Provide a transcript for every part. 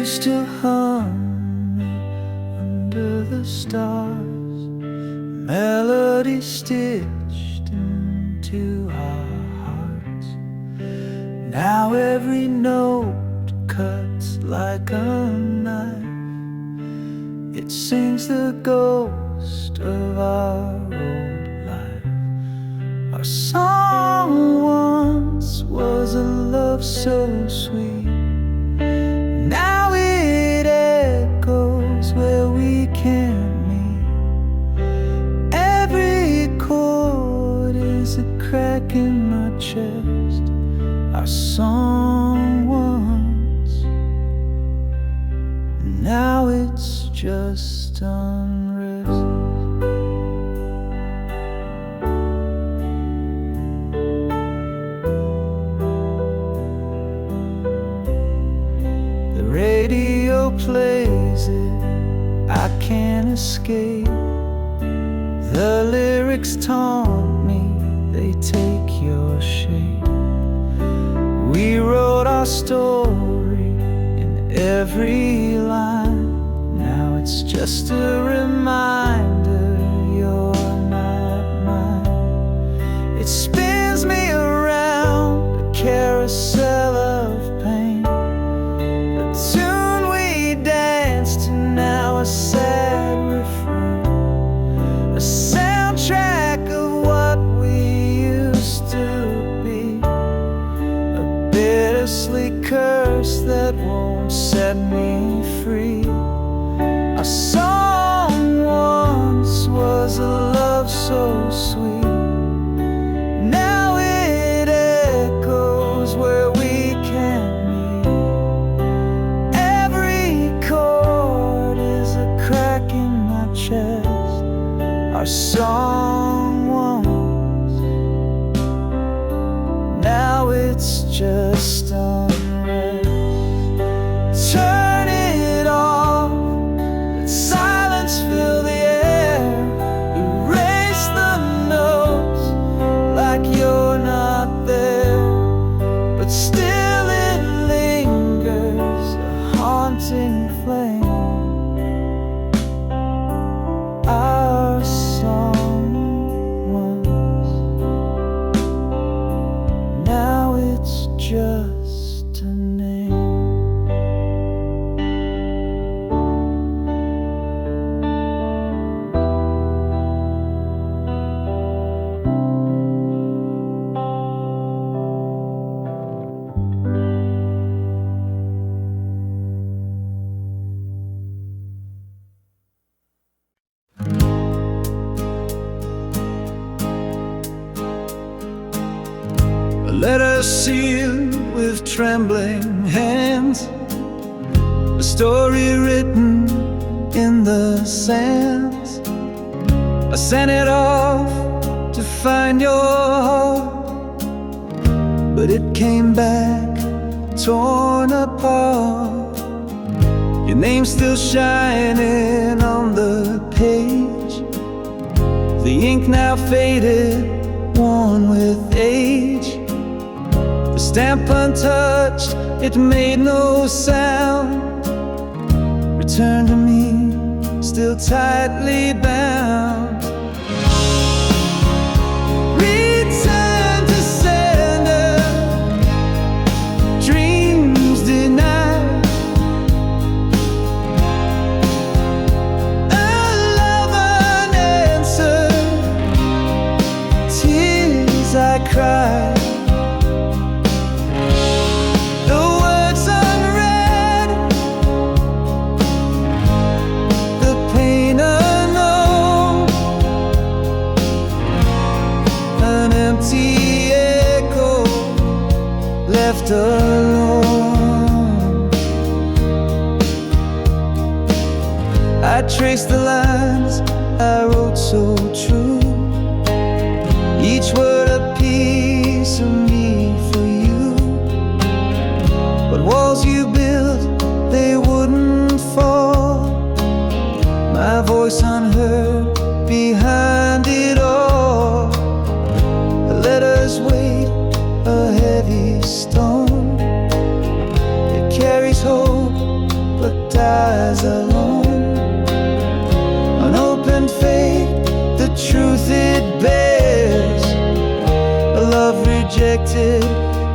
used to hum under the stars, melodies stitched into our hearts. Now every note cuts like a knife. It sings the ghost of our old life. Our song once was a love so sweet. Now it echoes where we can't meet. Every chord is a crack in my chest. Our song once, now it's just unrest. The radio plays it, I can't escape. The lyrics taunt me, they take your shape. We wrote our story in every line. Now it's just a reminder you're not mine. It spins me around a carousel of pain. The tune we danced to, now a sad refrain. A soundtrack of what we used to be. A bittersweet curse that won't set me free. Our song once was a love so sweet. Now it echoes where we can't meet. Every chord is a crack in my chest. Our song once, now it's just unrest. Turn it off, let silence fill the air. Erase the notes like you're not there, but still it lingers, a haunting flame. Our song once, now it's just a name. A letter sealed with trembling hands, a story written in the sands. I sent it off to find your heart, but it came back torn apart. Your name's still shining on the page, the ink now faded, worn with age. The stamp untouched, it made no sound. Return to me, still tightly bound. Return to sender, dreams denied. A love unanswered, tears I cried. Left alone, I traced the lines I wrote so true, each word a piece of me for you. But walls you built, they wouldn't fall, my voice unheard behind it all. The letters weighed a heavy stone, it carries hope neglected,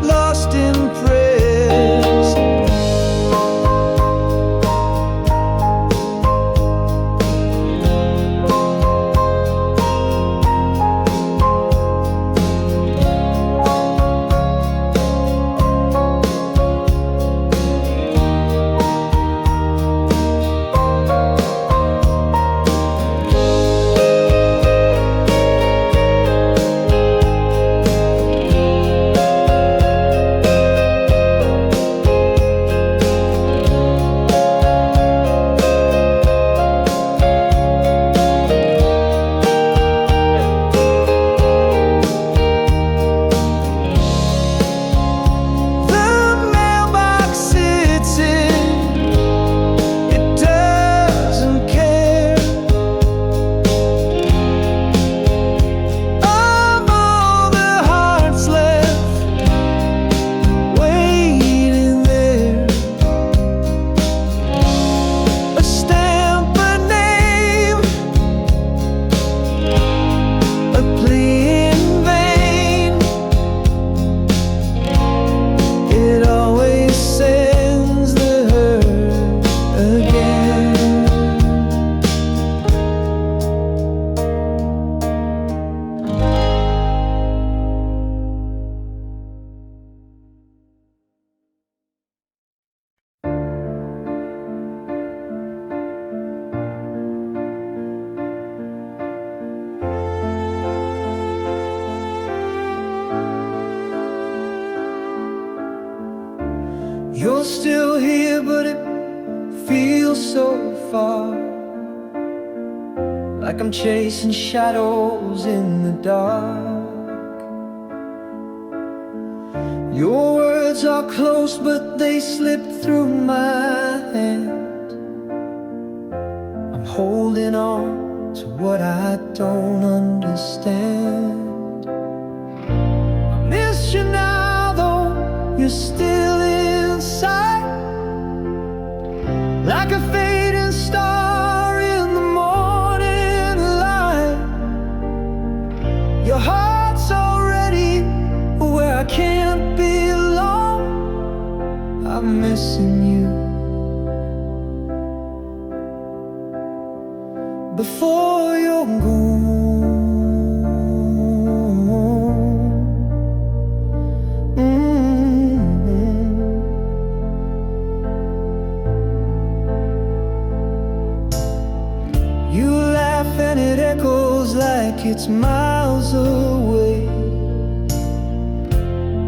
lost in prayers. You're still here, but it feels so far, like I'm chasing shadows in the dark. Your words are close, but they slip through my hand. I'm holding on to what I don't understand. I miss you now, though you're still inside, like a fading star in the morning light. Your heart's already where I can't be alone. I'm missing you. Before you're gone, you laugh and it echoes like it's miles away.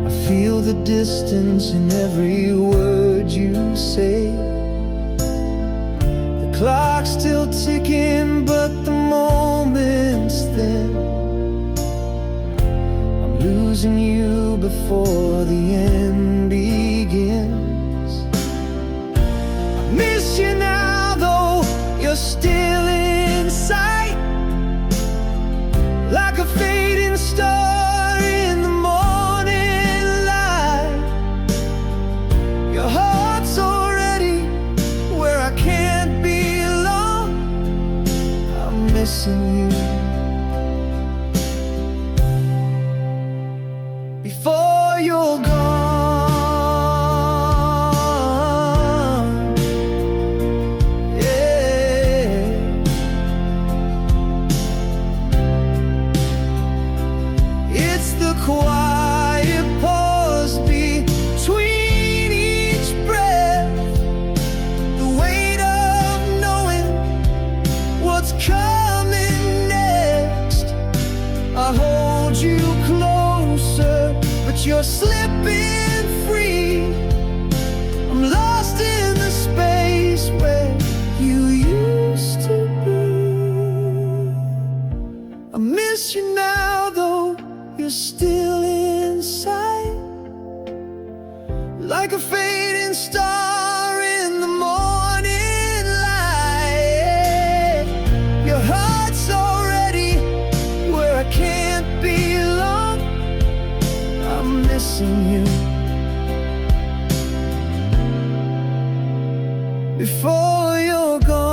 I feel the distance in every word you say. The clock's still ticking, but the moment's thin. I'm losing you before the end begins. I miss you now, though you're still inside, like a fading star in the morning light. Your heart's already where I can't be alone. I'm missing you. Before you're gone, yeah. It's the quiet pause between each breath, the weight of knowing what's coming next. I hold you closer, but you're slipping free. I'm lost in the space where you used to be. I miss you now, though you're still inside, like a fading star in the morning light. Your heart's already where I can't be alone. I'm missing you. Before you're gone,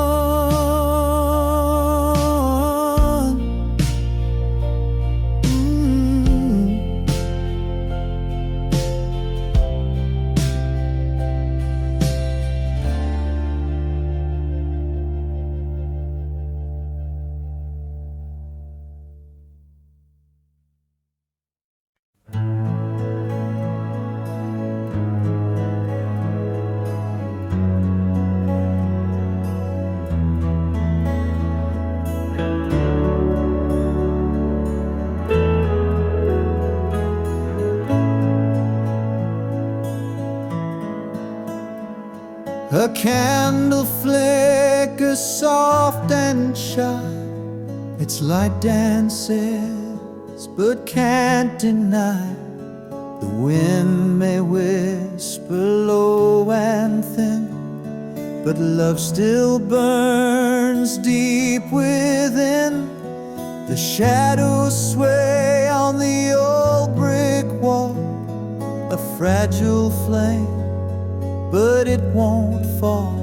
A candle flickers soft and shy. Its light dances but can't deny. The wind may whisper low and thin, but love still burns deep within. The shadows sway on the old brick wall, a fragile flame, but it won't fall.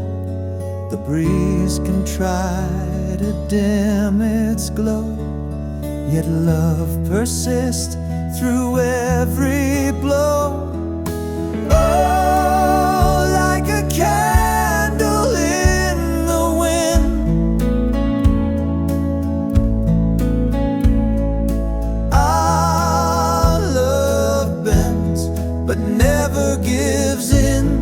The breeze can try to dim its glow, yet love persists through every blow. Oh, like a candle in the wind, our love bends but never gives in.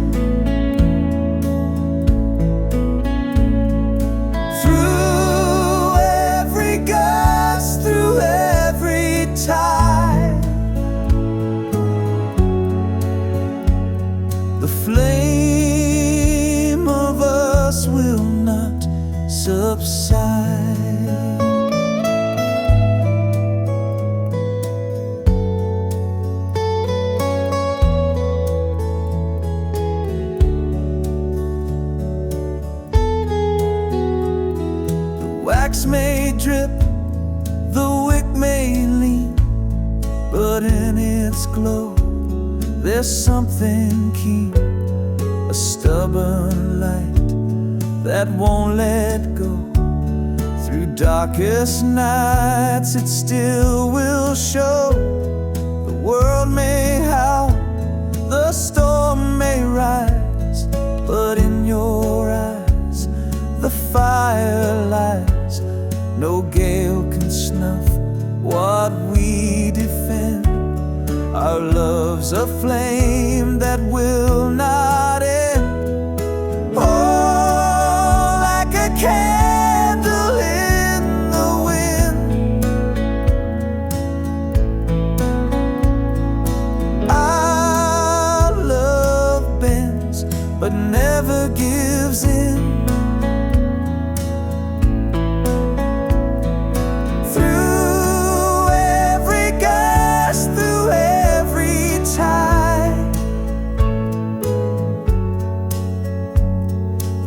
The flame of us will not subside. The wax may drip, the wick may lean, but in its glow there's something keen, a stubborn light that won't let go. Through darkest nights it still will show. The world may howl, the storm may rise, but in your eyes the fire lies. No gale can snuff what we defend. Our love's a flame that will not end. Oh, like a candle in the wind, our love bends but never gives in.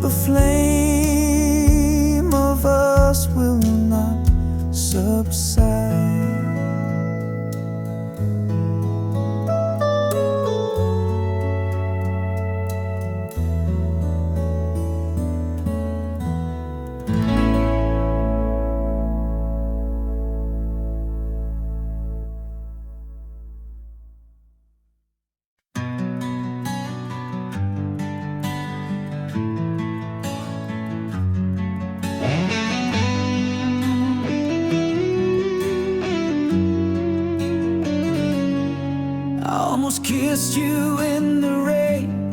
The flame of us will not subside. I almost kissed you in the rain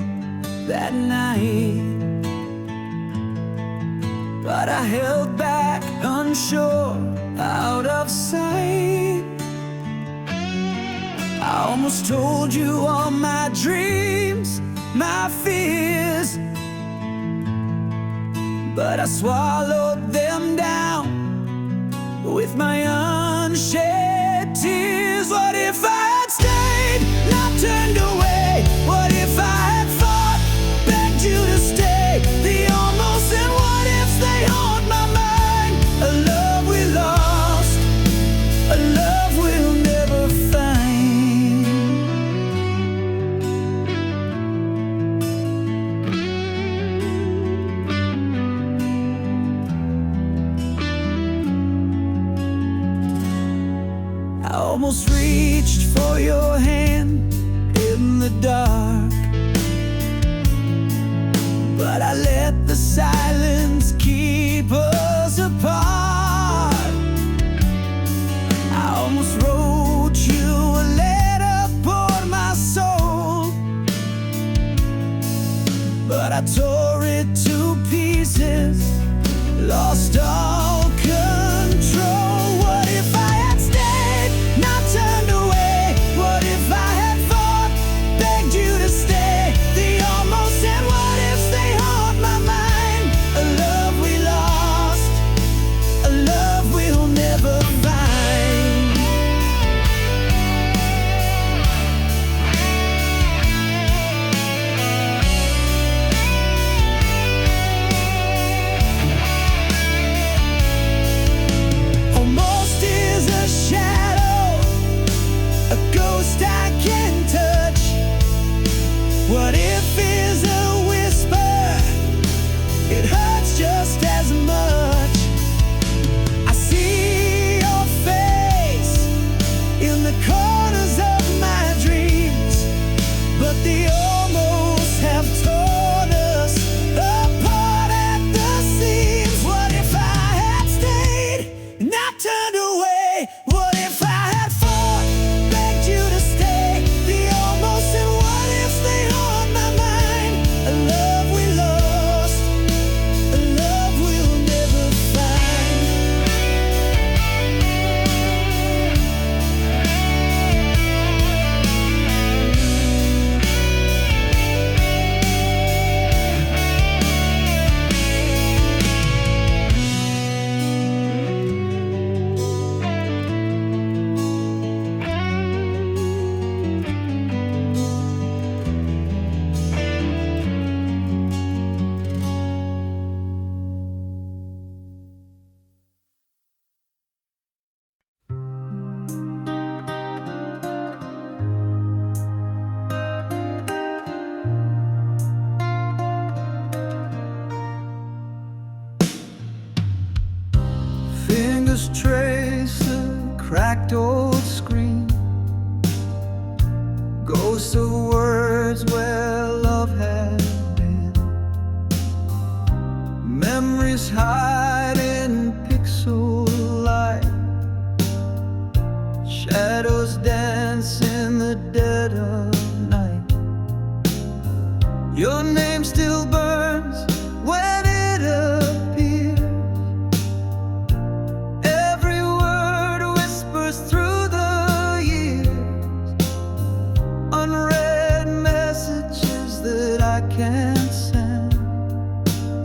that night, but I held back, unsure, out of sight. I almost told you all my dreams, my fears, but I swallowed them down with my unshed tears. What if I had stayed, not turned away? What if I had fought, begged you to stay? The almost and what ifs, they haunt my mind. A love we lost, a love we'll never find. I almost reached for your hand in the dark, but I let the silence keep us apart. I almost wrote you a letter, poured my soul, but I tore it to pieces, lost all control. What if I had stayed, not turned away? What if I had fought, begged you to stay? The almost and what ifs, they haunt fingers trace a cracked old screen, ghosts of words where love had been. Memories hide in pixel light, shadows dance in the dead of night. Your name still burns when it appears. Every word whispers through the years. Unread messages that I can't send,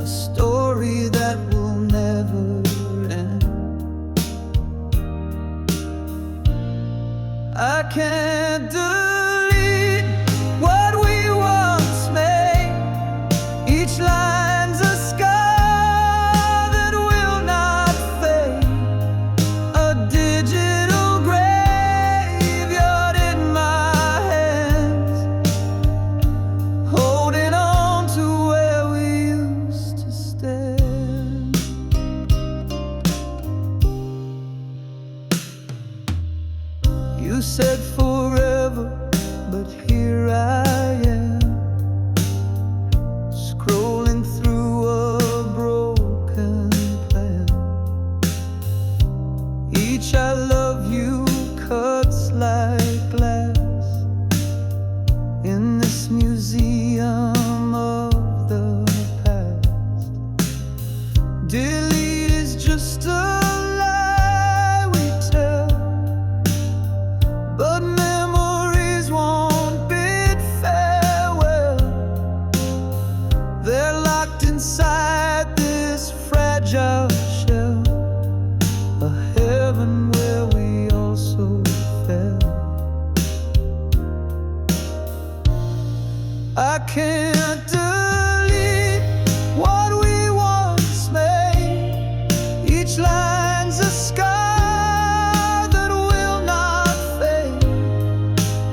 a story that will never end. I can't delete what we once made. Each line's a scar that will not fade, a digital graveyard in my hands, holding on to where we used to stand. You said forever, but here I am, scrolling through a broken plan. Each I love you cuts like glass in this museum of the past. Delete is just a lie we tell, but memories won't bid farewell. They're locked inside this fragile shell, a heaven where we also fell. I can't delete what we once made. Each line's a scar that will not fade,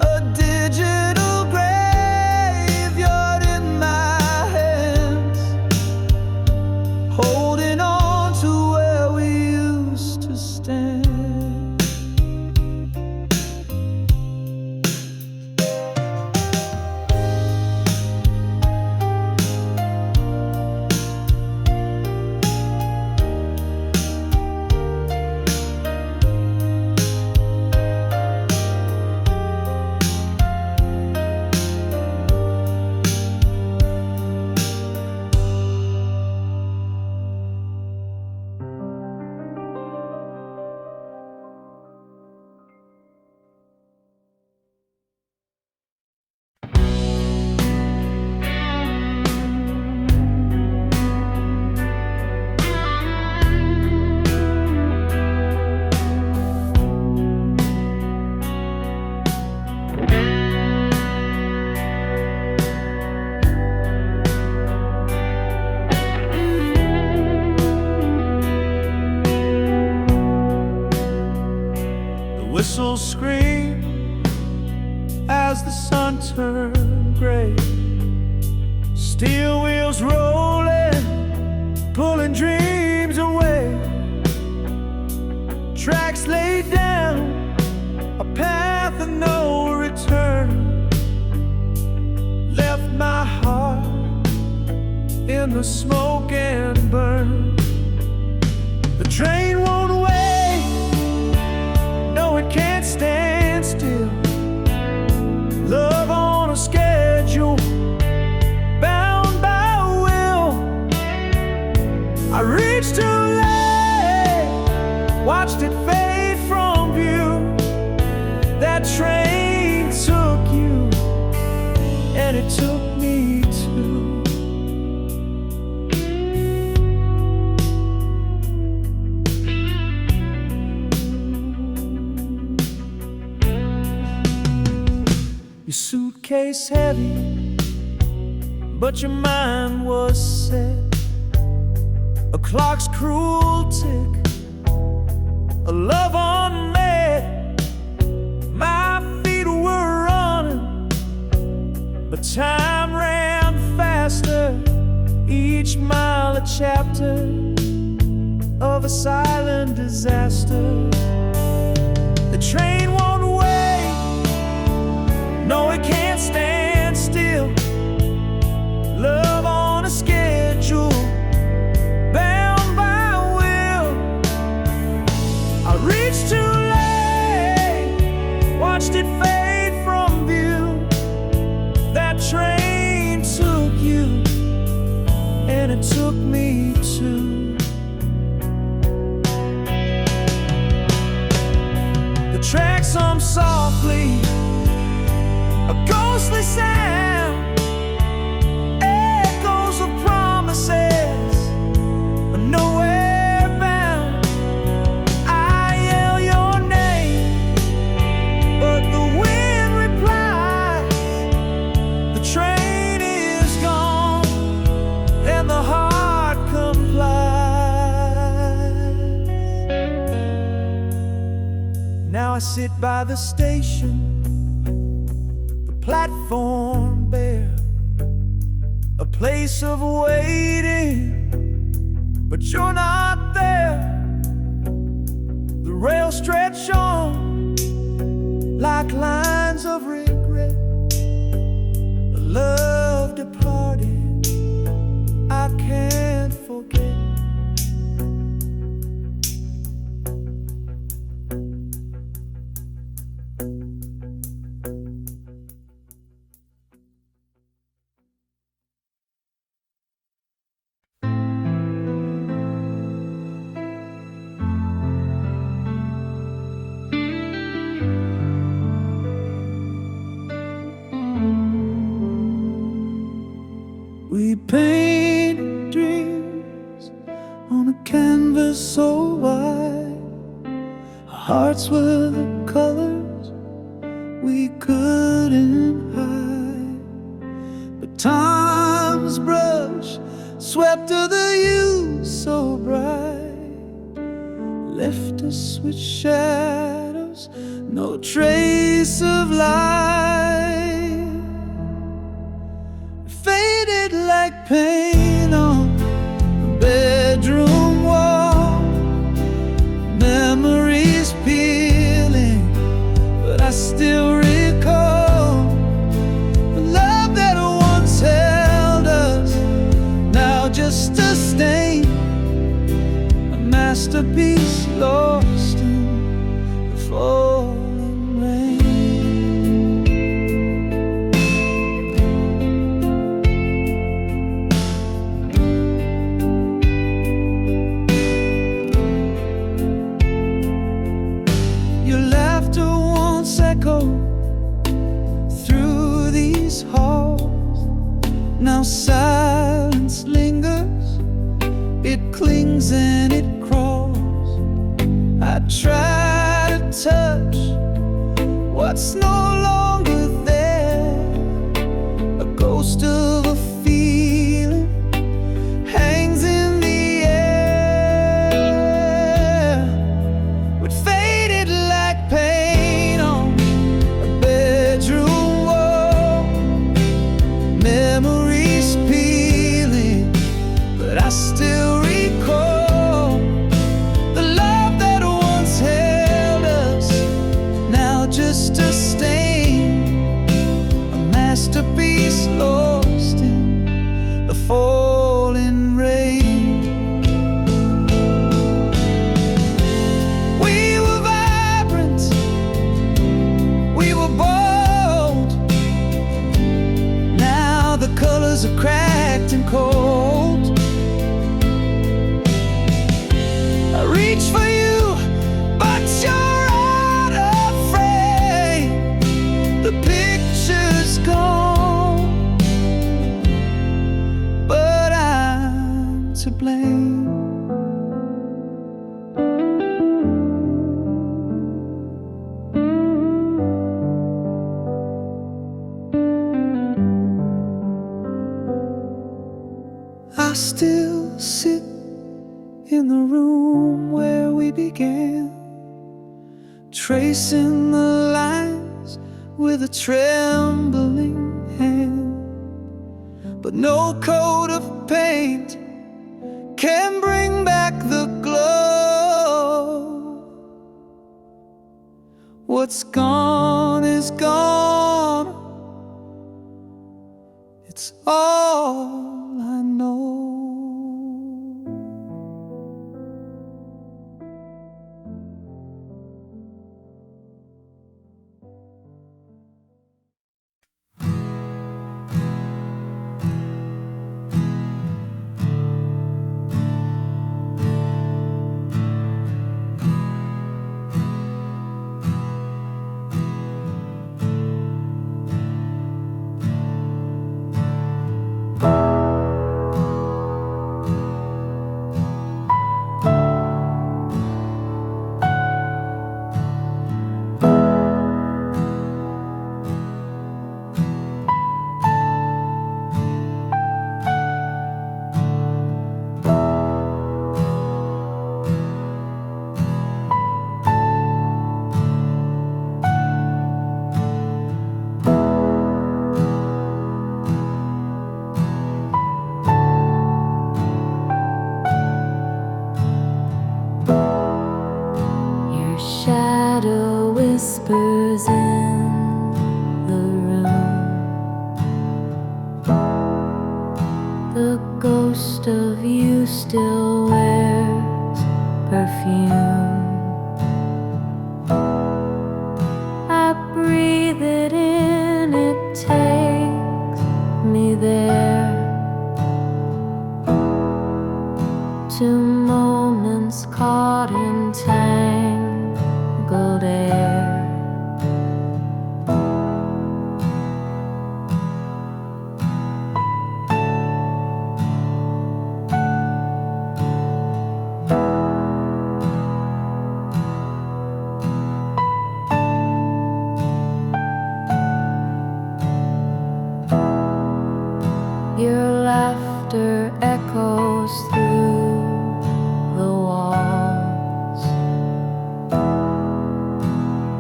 a digital graveyard in my hands, holding on to where we used to stand. Whistles scream as the sun turned gray. Steel wheels rolling, pulling dreams away. Tracks laid down, a path of no return. Left my heart in the smoke and burn. The train won't wait, no, it can't stand still. Love on a schedule, bound by will. I reached too late, watched it fade from view. That train took you, and it took me too. Your suitcase heavy, but your mind was set. A clock's cruel tick, a love unmet. My feet were running, but time ran faster. Each mile a chapter of a silent disaster. The train won't wait, no, it can't stand still. Love on a schedule, bound by will. I reached too late, watched it fade from view. That train took you, and it took me too. The tracks hum softly, a ghostly sound, echoes of promises, but nowhere bound. I yell your name, but the wind replies. The train is gone, and the heart complies. Now I sit by the station, platform bare, a place of waiting, but you're not there. The rails stretch on like lines of regret. A love departed, I can't forget. We painted dreams on a canvas so wide. Our hearts were the colors we couldn't hide. But time's brush swept to the hues so bright, left us with shadows, no trace of light. Faded like paint on a bedroom wall, memories peeling, but I still recall the love that once held us, now just a stain, a masterpiece lost in the falling rain. Echo through these halls. Now silence lingers, it clings and it crawls. I try to touch what's no longer there. A ghost of a feeling hangs in the air, but faded like pain. Memories peeling, but I still recall the love that once held us, now just a stain, a masterpiece lost in the falling rain. We were vibrant, we were bold. The colors are cracked and cold. I reach for you, but you're out of frame. The picture's gone, but I'm to blame. I still sit in the room where we began, tracing the lines with a trembling hand. But no coat of paint can bring back the glow What's gone is gone. It's all I know. Shadow whispers in the room. The ghost of you still wears perfume. I breathe it in, it takes me there, to moments caught in tangled air. Your laughter echoes through the walls,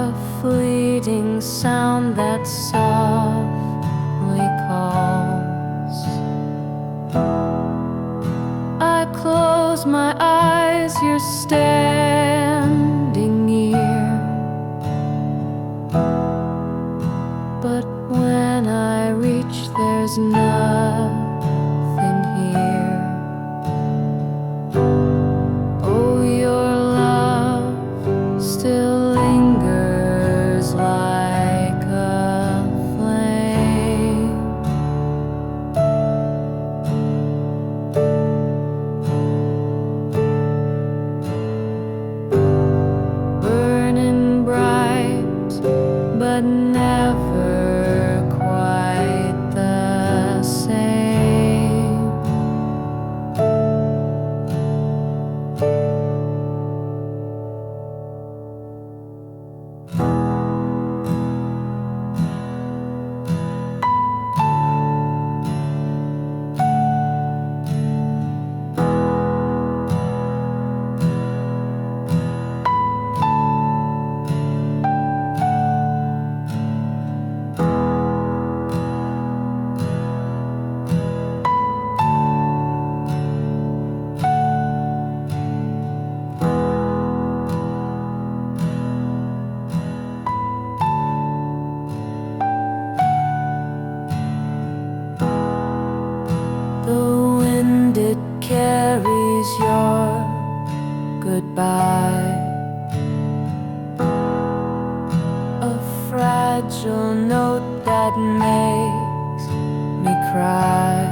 a fleeting sound that softly calls. I close my eyes, you're standing near, but when I reach, there's nothing here. Oh, your love still lingers like a flame. Burning bright, but never quite the same. The wind, it carries your goodbye, a fragile note that makes me cry.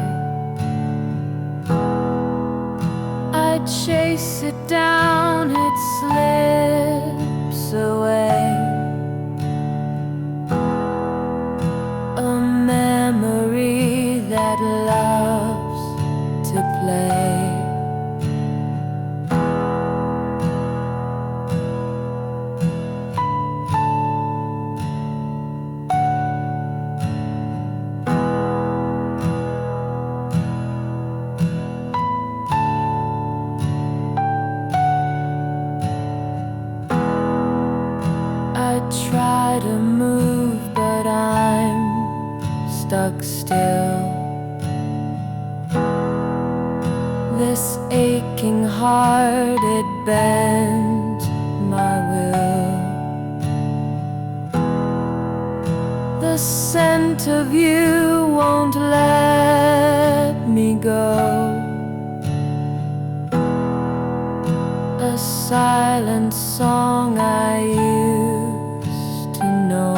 I chase it down, it slips away, a memory that loves to play. I try to move, but I'm stuck still. This aching heart, it bends my will. scent of you won't let me go. A silent song I used to know.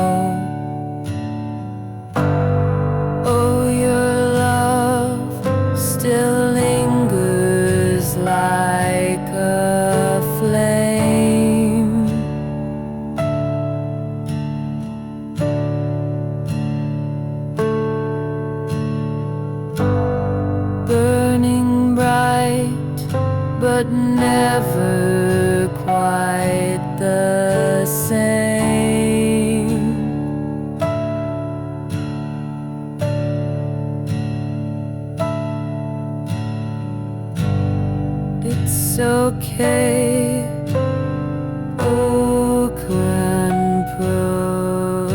Oh, your love still lingers like a flame, burning bright, but never quite the same. It's okay, oak and pearl.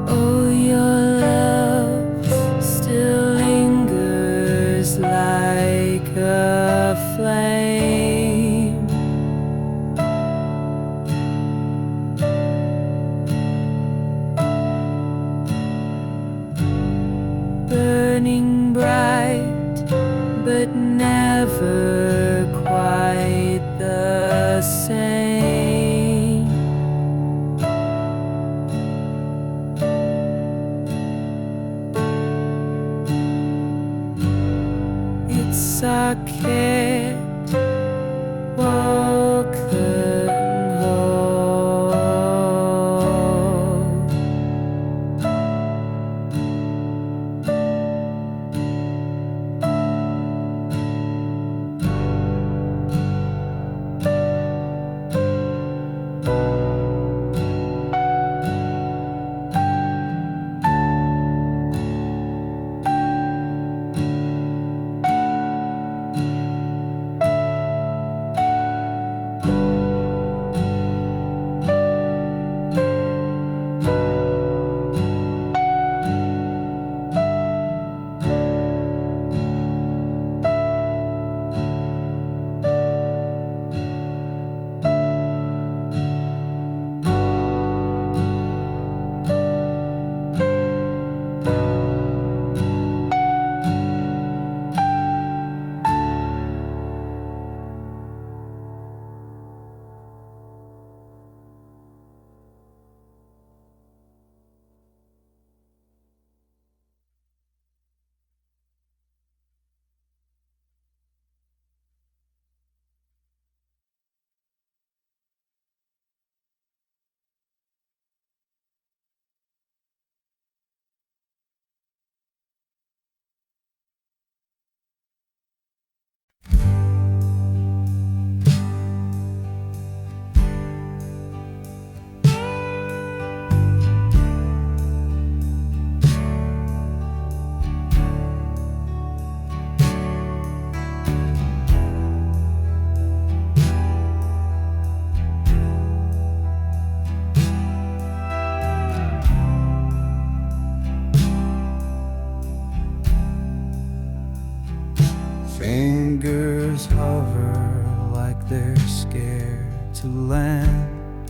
Oh, your love still lingers like a flame, burning bright, but never quite the same. It's arcade, walk and hold. Fingers hover like they're scared to land.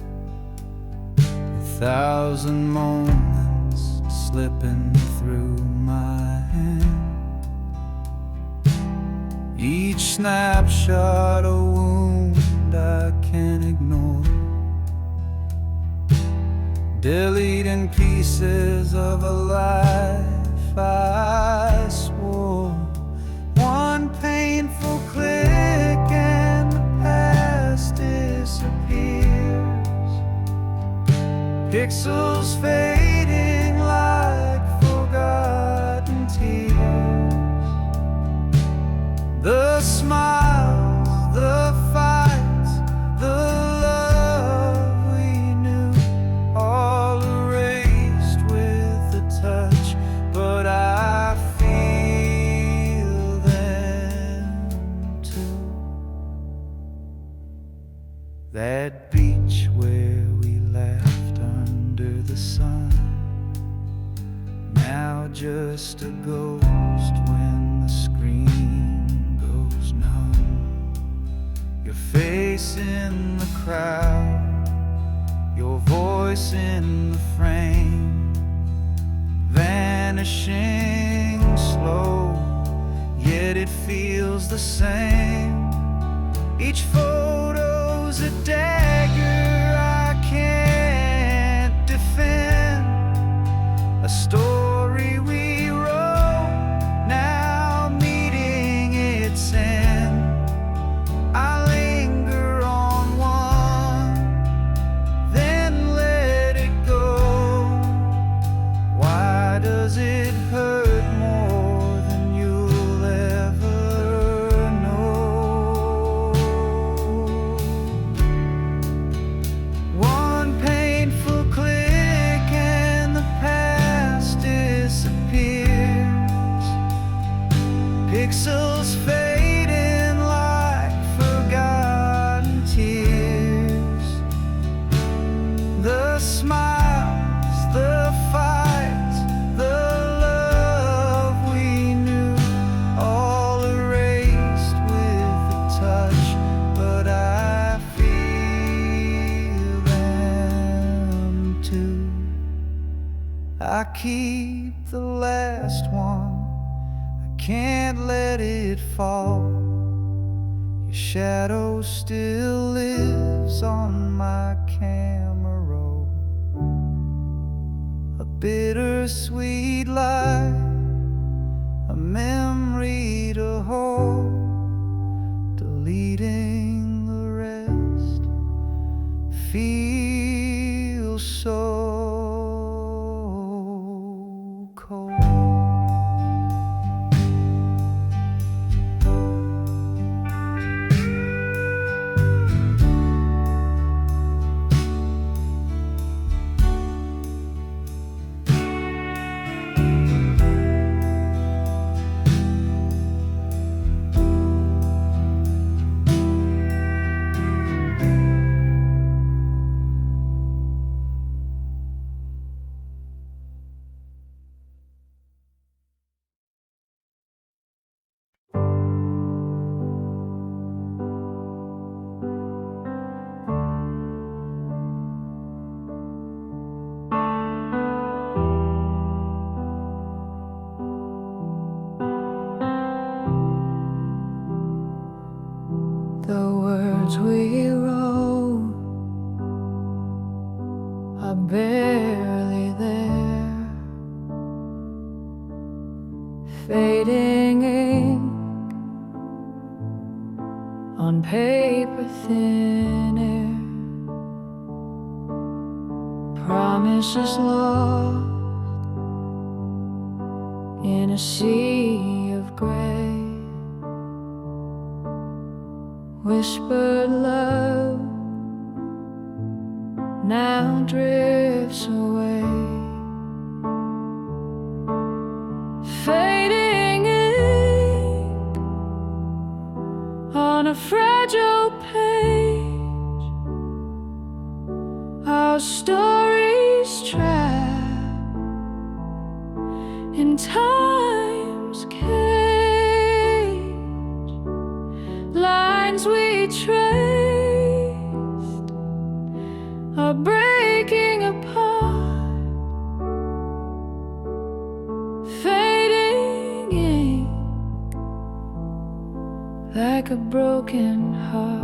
1,000 moments slipping through my hand. Each snapshot a wound I can't ignore, deleting pieces of a life I swore. One painful click and the past disappears. Pixels fading like forgotten tears. The smiles, the fights, the love we knew, all erased with a touch, but I feel them too. That beach where we laughed under the sun, now just a ghost when the screen goes face in the crowd, your voice in the frame, vanishing slow, yet it feels the same. Each photo's a dagger I can't defend, a story we wrote, now meeting its end. I linger on one, then let it go. Why does it hurt more than you'll ever know? One painful click and the past disappears, pixels fading like forgotten tears. The smiles, the fights, the love we knew, all erased with a touch, but I feel them too. I keep the last one, I can't let it fall. Your shadow still lives on my camera roll, a bittersweet lie, a memory to hold, deleting the rest feels so cold. The words we wrote are barely there, fading ink on paper thin air, promises lost in a sea of gray. Whispered love now drifts away, fading ink on a fragile page, our stories trapped in time's cage. Lines we traced are breaking apart, fading ink like a broken heart.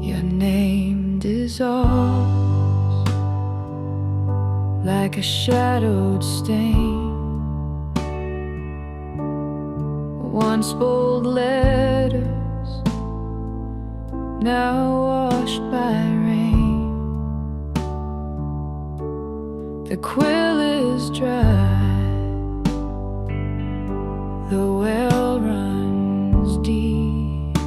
Your name dissolves like a shadowed stain, once bold letters now washed by rain. The quill is dry, the well runs deep,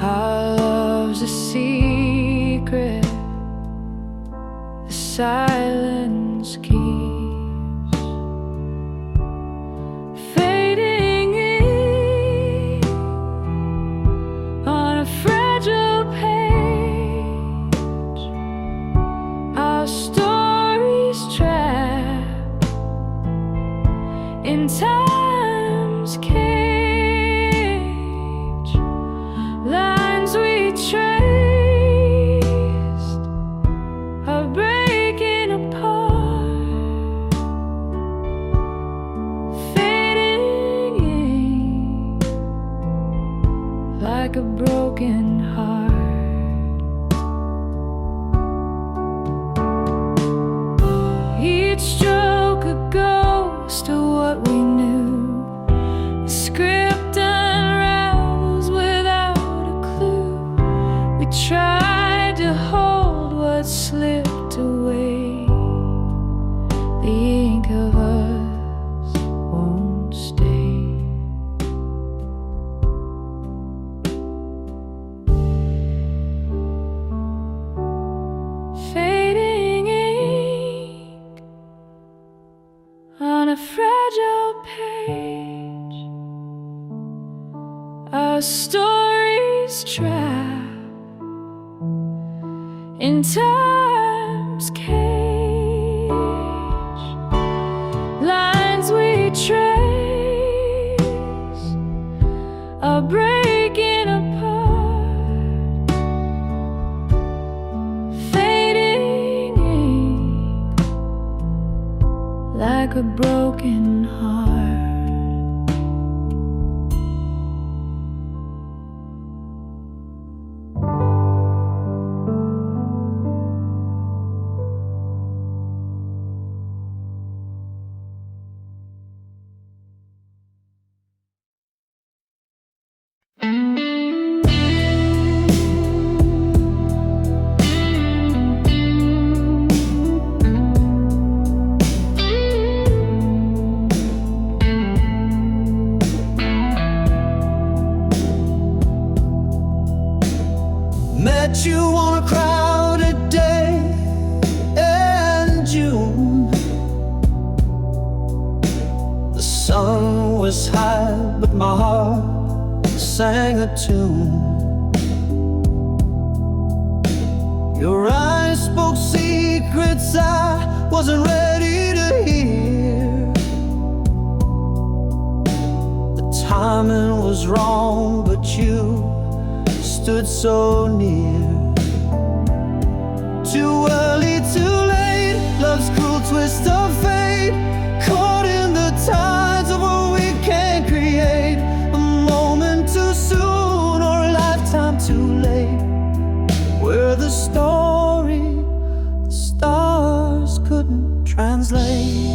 our love's a secret the silence keeps. In time's cage, story's trap in time's cage. Lines we trace are breaking apart, fading ink like a broken heart. Met you on a crowded day in June. The sun was high, but my heart sang a tune. Your eyes spoke secrets I wasn't ready to hear. The timing was wrong, but you stood so near. Too early, too late, love's cruel twist of fate, caught in the tides of what we can't create. A moment too soon or a lifetime too late. We're the story the stars couldn't translate.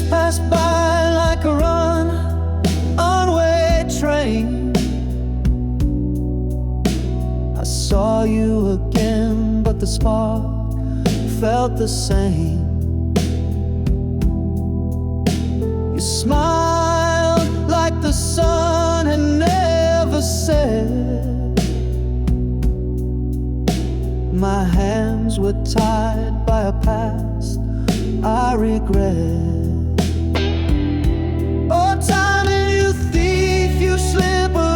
Pass by like a runaway train. I saw you again, but the spark felt the same. You smiled like the sun had never set. My hands were tied by a past I regret. Oh, time, and you thief, you slip away.